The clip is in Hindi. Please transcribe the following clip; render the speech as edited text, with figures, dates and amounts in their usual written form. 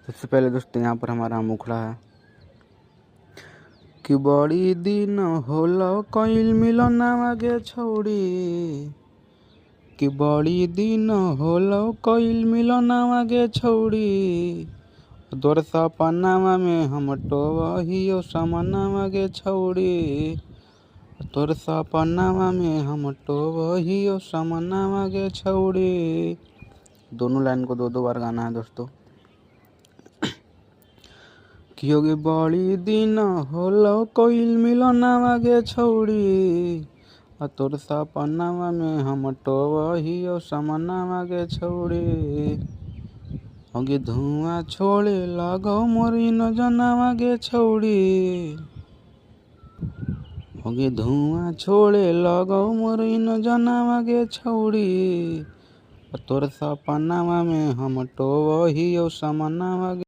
सबसे पहले दोस्तों यहाँ पर हमारा मुखड़ा है कि बड़ी दिन होलो कइल मिलना गे छौड़ी, कि बड़ी दिन होलो कइल मिलना गे छौड़ी, तोर सपनावा में हम टोहियो समनावा गे छौड़ी, तोर सपनावा में हम टोहियो समनावा गे छौड़ी। दोनों लाइन को दो बार गाना है दोस्तों। क्योंकि बड़ी दिन होलो कइल मिलना गे छौड़ी, तोर सपनावा में हम टोहियो समनावा गे छौड़ी। अगे धुआं छोड़े लगो मोरी न जनावा गे छौड़ी, अगे धुआं छोड़े लगो मोरी न जनावा गे छौड़ी, तोर सपनावा में हम टोहियो समनावा।